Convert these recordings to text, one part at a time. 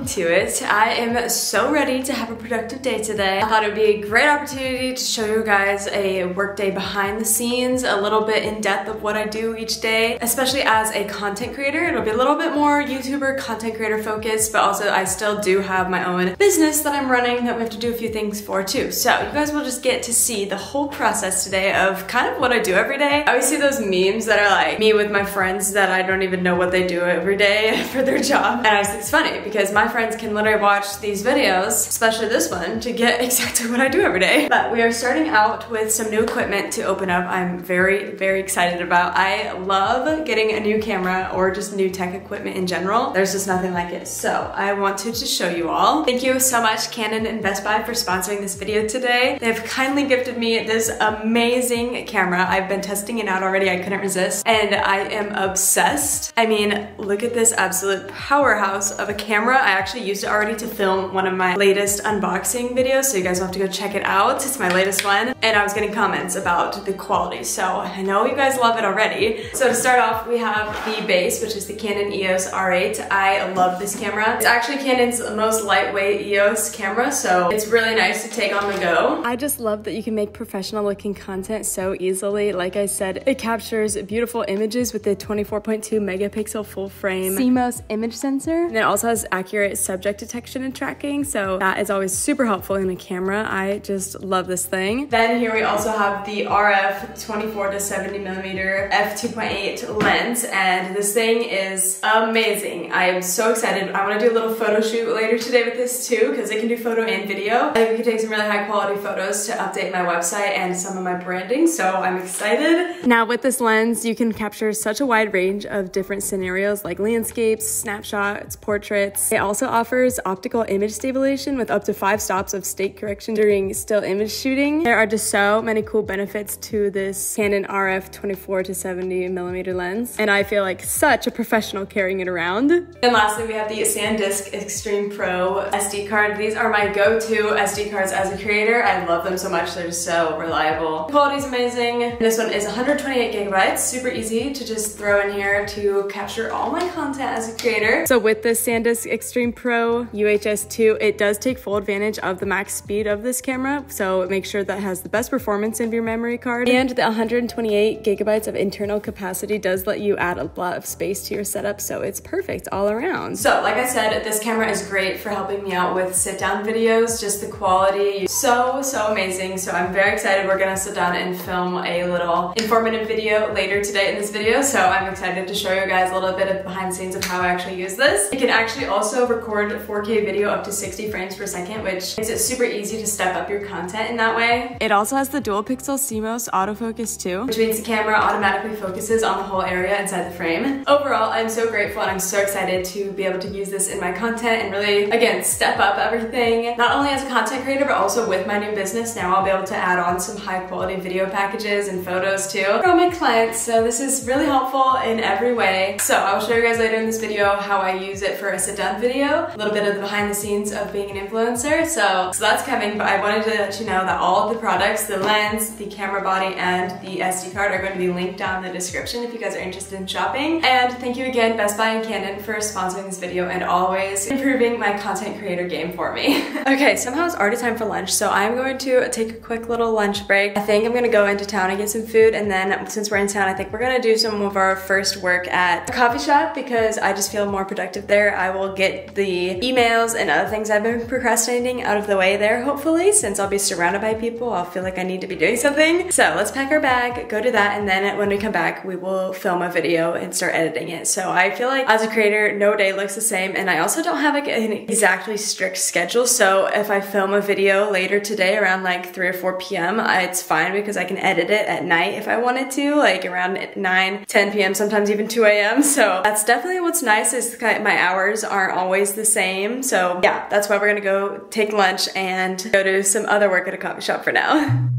to it. I am so ready to have a productive day today. I thought it would be a great opportunity to show you guys a workday behind the scenes, a little bit in depth of what I do each day, especially as a content creator. It'll be a little bit more YouTuber content creator focused, but also I still do have my own business that I'm running that we have to do a few things for too. So you guys will just get to see the whole process today of kind of what I do every day. I always see those memes that are like me with my friends that I don't even know what they do every day for their job. And I think it's funny because my friends can literally watch these videos, especially this one, to get exactly what I do every day. But we are starting out with some new equipment to open up. I'm very, very excited about. I love getting a new camera or just new tech equipment in general. There's just nothing like it. So I want to just show you all. Thank you so much, Canon and Best Buy, for sponsoring this video today. They've kindly gifted me this amazing camera. I've been testing it out already. I couldn't resist. And I am obsessed. I mean, look at this absolute powerhouse of a camera. I actually used it already to film one of my latest unboxing videos, so you guys will have to go check it out. It's my latest one. And I was getting comments about the quality, so I know you guys love it already. So to start off, we have the base, which is the Canon EOS R8. I love this camera. It's actually Canon's most lightweight EOS camera, so it's really nice to take on the go. I just love that you can make professional looking content so easily. Like I said, it captures beautiful images with the 24.2 megapixel full frame CMOS image sensor. And it also has accurate subject detection and tracking, so that is always super helpful in a camera. I just love this thing. Then here we also have the RF 24 to 70 millimeter f2.8 lens, and this thing is amazing. I am so excited. I want to do a little photo shoot later today with this too, because it can do photo and video. I think we can take some really high quality photos to update my website and some of my branding, so I'm excited. Now with this lens, you can capture such a wide range of different scenarios like landscapes, snapshots, portraits. It also offers optical image stabilization with up to 5 stops of state correction during still image shooting. There are just so many cool benefits to this Canon RF 24 to 70 millimeter lens, and I feel like such a professional carrying it around. And lastly, we have the SanDisk Extreme Pro SD card. These are my go-to SD cards as a creator. I love them so much. They're just so reliable. The quality is amazing. This one is 128 gigabytes, super easy to just throw in here to capture all my content as a creator. So with the SanDisk Extreme Pro UHS 2, it does take full advantage of the max speed of this camera, so make sure that has the best performance of your memory card. And the 128 gigabytes of internal capacity does let you add a lot of space to your setup, so it's perfect all around. So like I said, this camera is great for helping me out with sit-down videos. Just the quality is so amazing, so I'm very excited. We're gonna sit down and film a little informative video later today in this video, so I'm excited to show you guys a little bit of behind the scenes of how I actually use this. You can actually also record 4K video up to 60 frames per second, which makes it super easy to step up your content in that way. It also has the dual pixel CMOS autofocus too, which means the camera automatically focuses on the whole area inside the frame. Overall, I'm so grateful and I'm so excited to be able to use this in my content and really, again, step up everything, not only as a content creator, but also with my new business. Now I'll be able to add on some high quality video packages and photos too for all my clients. So this is really helpful in every way. So I'll show you guys later in this video how I use it for a sit down video, a little bit of the behind the scenes of being an influencer. So that's coming, but I wanted to let you know that all of the products, the lens, the camera body, and the SD card are going to be linked down in the description if you guys are interested in shopping. And thank you again, Best Buy and Canon, for sponsoring this video and always improving my content creator game for me. Okay, somehow it's already time for lunch, so I'm going to take a quick little lunch break. I think I'm gonna go into town and get some food, and then since we're in town, I think we're gonna do some of our first work at a coffee shop because I just feel more productive there. I will get the emails and other things I've been procrastinating out of the way there, hopefully, since I'll be surrounded by people. I'll feel like I need to be doing something. So let's pack our bag, go do that, and then when we come back, we will film a video and start editing it. So I feel like as a creator, no day looks the same, and I also don't have like an exactly strict schedule. So if I film a video later today around like 3 or 4 p.m., it's fine because I can edit it at night if I wanted to, like around 9, 10 p.m., sometimes even 2 a.m. So that's definitely what's nice, is my hours aren't always the same. So yeah, that's why we're gonna go take lunch and go do some other work at a coffee shop for now.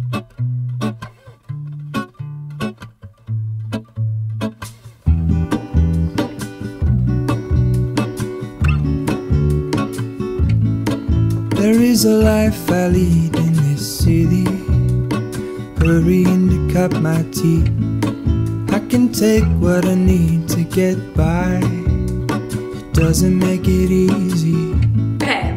There is a life I lead in this city, hurrying to cut my teeth. I can take what I need to get by. It doesn't make it easy.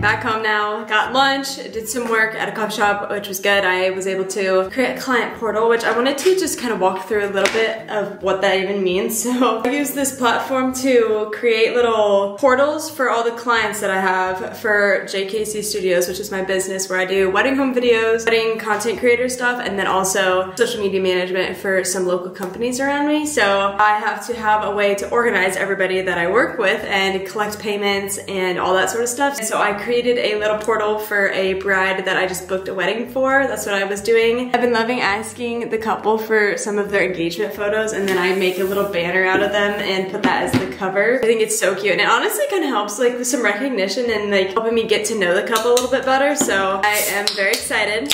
back home now, got lunch, did some work at a coffee shop, which was good. I was able to create a client portal, which I wanted to just kind of walk through a little bit of what that even means. So I use this platform to create little portals for all the clients that I have for JKC Studios, which is my business where I do wedding home videos, wedding content creator stuff, and then also social media management for some local companies around me. So I have to have a way to organize everybody that I work with and collect payments and all that sort of stuff. And so I created a little portal for a bride that I just booked a wedding for. That's what I was doing. I've been loving asking the couple for some of their engagement photos, and then I make a little banner out of them and put that as the cover. I think it's so cute, and it honestly kind of helps like with some recognition and like helping me get to know the couple a little bit better. So I am very excited.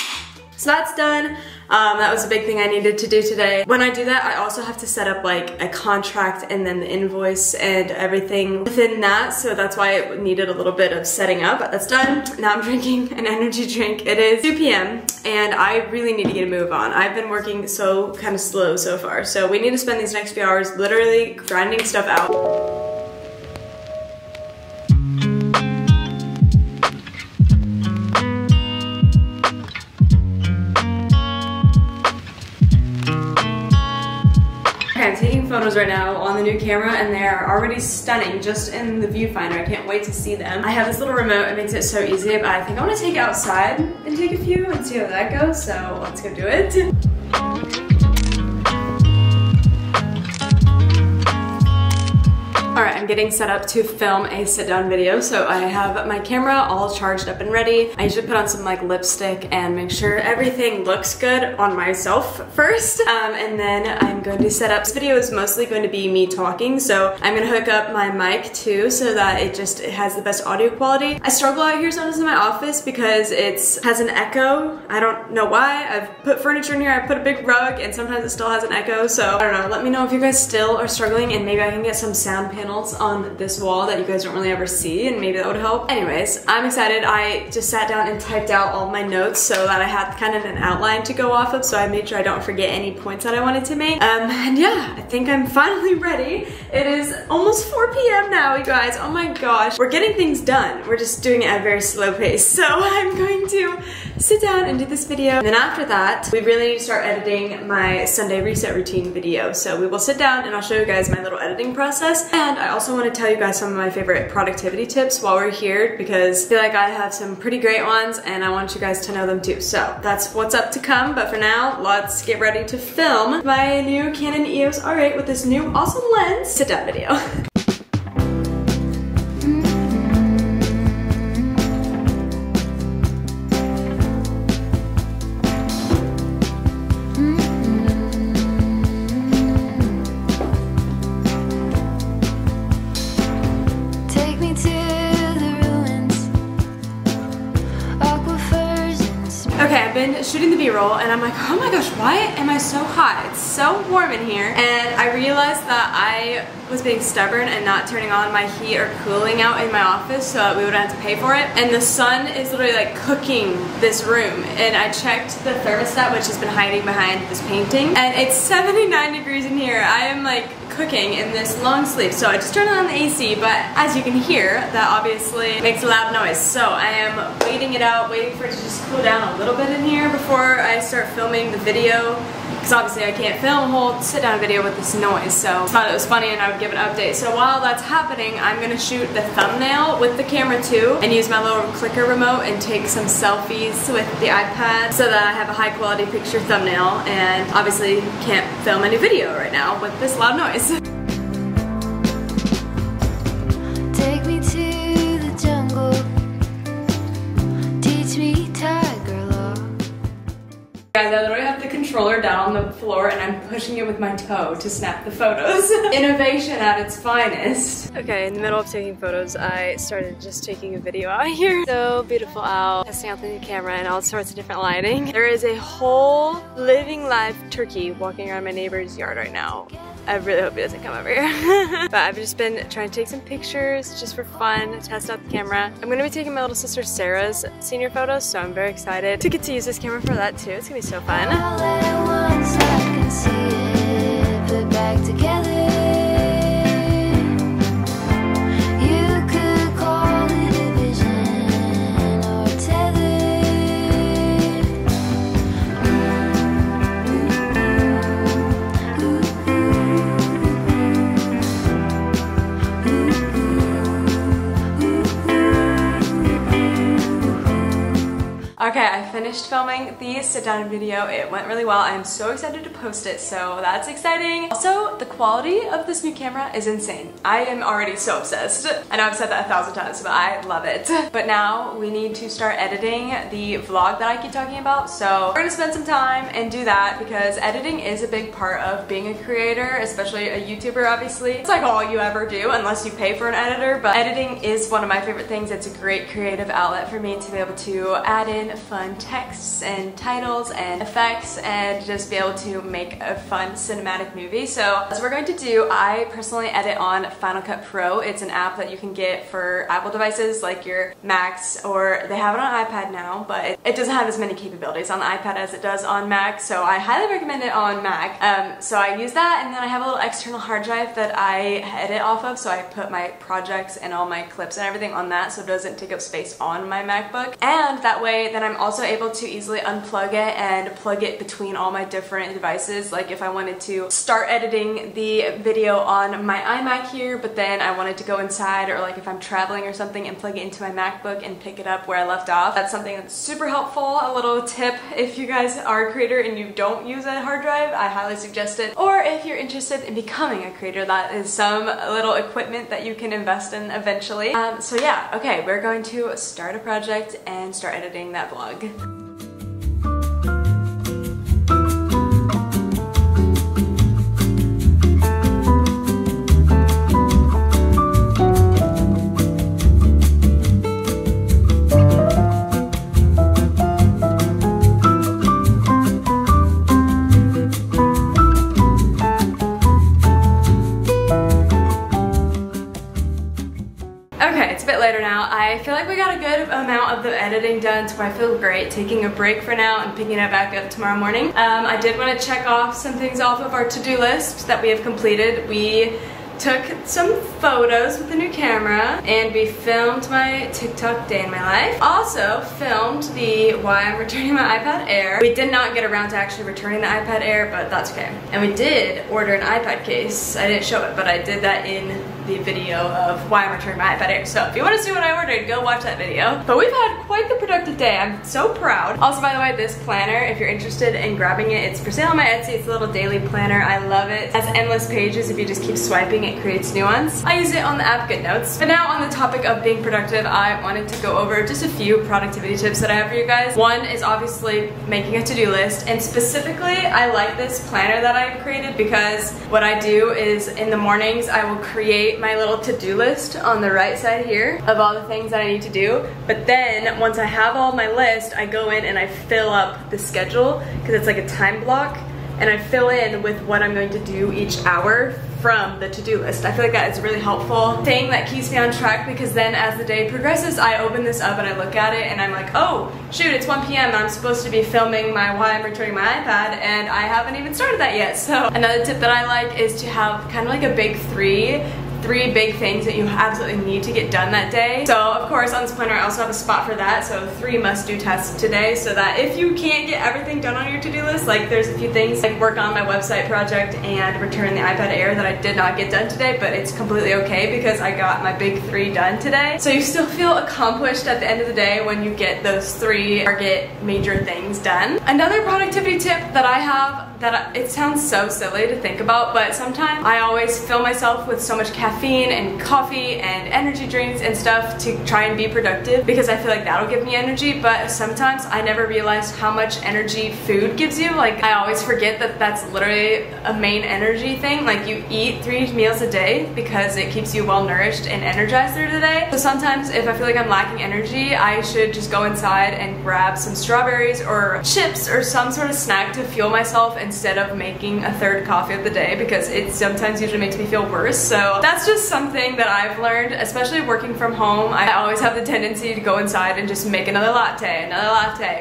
So that's done. That was a big thing I needed to do today. When I do that, I also have to set up like a contract and then the invoice and everything within that. So that's why it needed a little bit of setting up, but that's done. Now I'm drinking an energy drink. It is 2 p.m. and I really need to get a move on. I've been working so kind of slow so far. So we need to spend these next few hours literally grinding stuff out. I'm taking photos right now on the new camera and they're already stunning just in the viewfinder. I can't wait to see them. I have this little remote, it makes it so easy, but I think I want to take it outside and take a few and see how that goes, so let's go do it. Alright, I'm getting set up to film a sit-down video, so I have my camera all charged up and ready. I usually put on some like lipstick and make sure everything looks good on myself first, and then I'm going to set up. This video is mostly going to be me talking, so I'm going to hook up my mic too so that it has the best audio quality. I struggle out here sometimes in my office because it has an echo. I don't know why. I've put furniture in here, I put a big rug, and sometimes it still has an echo, so I don't know. Let me know if you guys still are struggling, and maybe I can get some sound panels on this wall that you guys don't really ever see, and maybe that would help. Anyways, I'm excited. I just sat down and typed out all my notes so that I had kind of an outline to go off of, so I made sure I don't forget any points that I wanted to make. And yeah, I think I'm finally ready. It is almost 4 p.m. now, you guys. Oh my gosh. We're getting things done. We're just doing it at a very slow pace. So I'm going to sit down and do this video. And then after that, we really need to start editing my Sunday reset routine video. So we will sit down and I'll show you guys my little editing process. And I also want to tell you guys some of my favorite productivity tips while we're here, because I feel like I have some pretty great ones and I want you guys to know them too. So that's what's up to come. But for now, let's get ready to film my new Canon EOS R8 with this new awesome lens sit down video. Okay, I've been shooting the B-roll and I'm like, oh my gosh, why am I so hot? It's so warm in here. And I realized that I was being stubborn and not turning on my heat or cooling out in my office so that we wouldn't have to pay for it. And the sun is literally like cooking this room. And I checked the thermostat, which has been hiding behind this painting, and it's 79 degrees in here. I am like cooking in this long sleeve. So I just turned on the AC, but as you can hear, that obviously makes a loud noise. So I am waiting it out, waiting for it to just cool down a little bit in here before I start filming the video, because obviously I can't film a whole sit-down video with this noise. So I thought it was funny and I would give an update. So while that's happening, I'm gonna shoot the thumbnail with the camera too and use my little clicker remote and take some selfies with the iPad so that I have a high quality picture thumbnail, and obviously can't film any video right now with this loud noise. Take me to the jungle, teach me tiger law. Guys, I literally have the controller down on the floor and I'm pushing it with my toe to snap the photos. Innovation at its finest. Okay, in the middle of taking photos, I started just taking a video out here. So beautiful out, testing out the new camera and all sorts of different lighting. There is a whole living live turkey walking around my neighbor's yard right now. I really hope he doesn't come over here. But I've just been trying to take some pictures just for fun, test out the camera. I'm gonna be taking my little sister Sarah's senior photos, so I'm very excited to get to use this camera for that too. It's gonna be so fun. All at once I can see it, put back together. You could call it a vision. Okay, I finished filming the sit-down video. It went really well. I'm so excited to post it, so that's exciting. Also, the quality of this new camera is insane. I am already so obsessed. I know I've said that 1,000 times, but I love it. But now we need to start editing the vlog that I keep talking about, so we're gonna spend some time and do that because editing is a big part of being a creator, especially a YouTuber, obviously. It's like all you ever do unless you pay for an editor, but editing is one of my favorite things. It's a great creative outlet for me to be able to add in fun texts and titles and effects and just be able to make a fun cinematic movie. So as we're going to do, I personally edit on Final Cut Pro. It's an app that you can get for Apple devices like your Macs, or they have it on iPad now, but it doesn't have as many capabilities on the iPad as it does on Mac, so I highly recommend it on Mac. So I use that, and then I have a little external hard drive that I edit off of, so I put my projects and all my clips and everything on that so it doesn't take up space on my MacBook. And that way then I'm also able to easily unplug it and plug it between all my different devices. Like if I wanted to start editing the video on my iMac here, but then I wanted to go inside, or like if I'm traveling or something, and plug it into my MacBook and pick it up where I left off. That's something that's super helpful. A little tip if you guys are a creator and you don't use a hard drive, I highly suggest it. Or if you're interested in becoming a creator, that is some little equipment that you can invest in eventually. So yeah, okay, we're going to start a project and start editing that vlog. Okay, it's a bit later now. I feel like we got a good amount of the editing done, so I feel great taking a break for now and picking it back up tomorrow morning. I did want to check off some things off of our to-do list that we have completed. We took some photos with the new camera, and we filmed my TikTok day in my life. Also filmed the why I'm returning my iPad Air. We did not get around to actually returning the iPad Air, but that's okay. And we did order an iPad case. I didn't show it, but I did that in the video of why I'm returning my iPad Air. So if you want to see what I ordered, go watch that video. But we've had quite the productive day. I'm so proud. Also, by the way, this planner, if you're interested in grabbing it, it's for sale on my Etsy. It's a little daily planner. I love it. It has endless pages. If you just keep swiping, it creates new ones. I use it on the app GoodNotes. But now on the topic of being productive, I wanted to go over just a few productivity tips that I have for you guys. One is obviously making a to-do list, and specifically I like this planner that I've created because what I do is in the mornings I will create my little to-do list on the right side here of all the things that I need to do, but then once I have all my list, I go in and I fill up the schedule because it's like a time block, and I fill in with what I'm going to do each hour from the to-do list. I feel like that is a really helpful thing that keeps me on track, because then as the day progresses, I open this up and I look at it and I'm like, oh shoot, it's 1 p.m. I'm supposed to be filming my why I'm returning my iPad, and I haven't even started that yet. So another tip that I like is to have kind of like a big three big things that you absolutely need to get done that day. So of course on this planner I also have a spot for that, so 3 must-do tasks today, so that if you can't get everything done on your to-do list, like there's a few things like work on my website project and return the iPad Air that I did not get done today, but it's completely okay because I got my big 3 done today. So you still feel accomplished at the end of the day when you get those 3 target major things done. Another productivity tip that I have, that it sounds so silly to think about, but sometimes I always fill myself with so much caffeine and coffee and energy drinks and stuff to try and be productive because I feel like that'll give me energy, but sometimes I never realized how much energy food gives you. Like I always forget that that's literally a main energy thing. Like you eat 3 meals a day because it keeps you well nourished and energized through the day. So sometimes if I feel like I'm lacking energy, I should just go inside and grab some strawberries or chips or some sort of snack to fuel myself instead of making a 3rd coffee of the day, because it sometimes usually makes me feel worse. So that's just something that I've learned, especially working from home. I always have the tendency to go inside and just make another latte,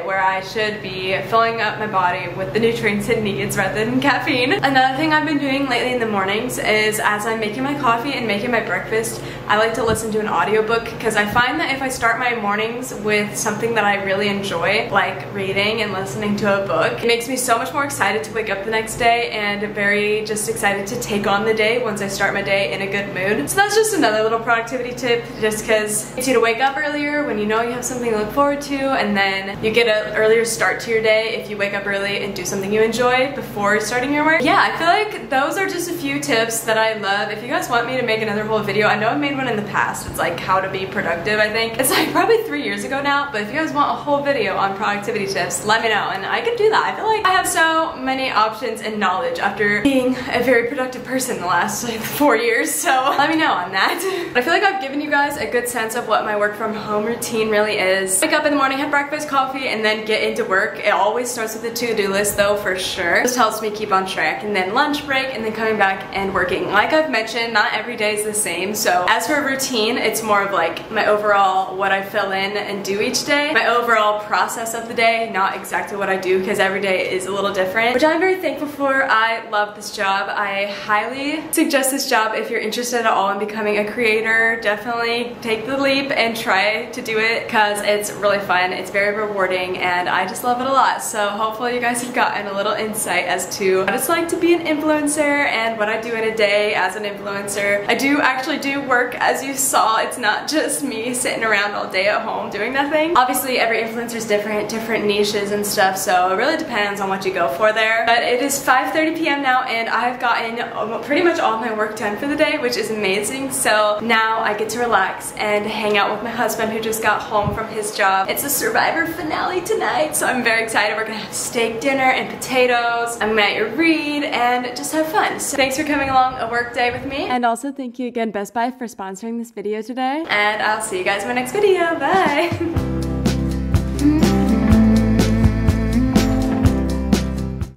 where I should be filling up my body with the nutrients it needs rather than caffeine. Another thing I've been doing lately in the mornings is as I'm making my coffee and making my breakfast, I like to listen to an audiobook, because I find that if I start my mornings with something that I really enjoy, like reading and listening to a book, it makes me so much more excited to wake up the next day and very just excited to take on the day once I start my day in a good good mood. So that's just another little productivity tip, just because it gets you to wake up earlier when you know you have something to look forward to, and then you get an earlier start to your day if you wake up early and do something you enjoy before starting your work. Yeah, I feel like those are just a few tips that I love. If you guys want me to make another whole video, I know I made one in the past. It's like how to be productive, I think. It's like probably 3 years ago now, but if you guys want a whole video on productivity tips, let me know and I can do that. I feel like I have so many options and knowledge after being a very productive person the last like 4 years, so let me know on that. I feel like I've given you guys a good sense of what my work from home routine really is. Wake up in the morning, have breakfast, coffee, and then get into work. It always starts with a to-do list though, for sure. This helps me keep on track, and then lunch break, and then coming back and working. Like I've mentioned, not every day is the same, so as for a routine, it's more of like my overall what I fill in and do each day, my overall process of the day, not exactly what I do, because every day is a little different, which I'm very thankful for. I love this job. I highly suggest this job if you're interested at all in becoming a creator. Definitely take the leap and try to do it, because it's really fun, it's very rewarding, and I just love it a lot. So hopefully you guys have gotten a little insight as to what it's like to be an influencer and what I do in a day as an influencer. I do actually do work, as you saw. It's not just me sitting around all day at home doing nothing. Obviously every influencer is different niches and stuff, so it really depends on what you go for there. But it is 5:30 p.m. now, and I've gotten pretty much all my work done for the day, which is amazing. So now I get to relax and hang out with my husband, who just got home from his job. It's a Survivor finale tonight, so I'm very excited. We're gonna have steak dinner and potatoes. I'm gonna read and just have fun. So thanks for coming along a work day with me. And also thank you again, Best Buy, for sponsoring this video today. And I'll see you guys in my next video. Bye!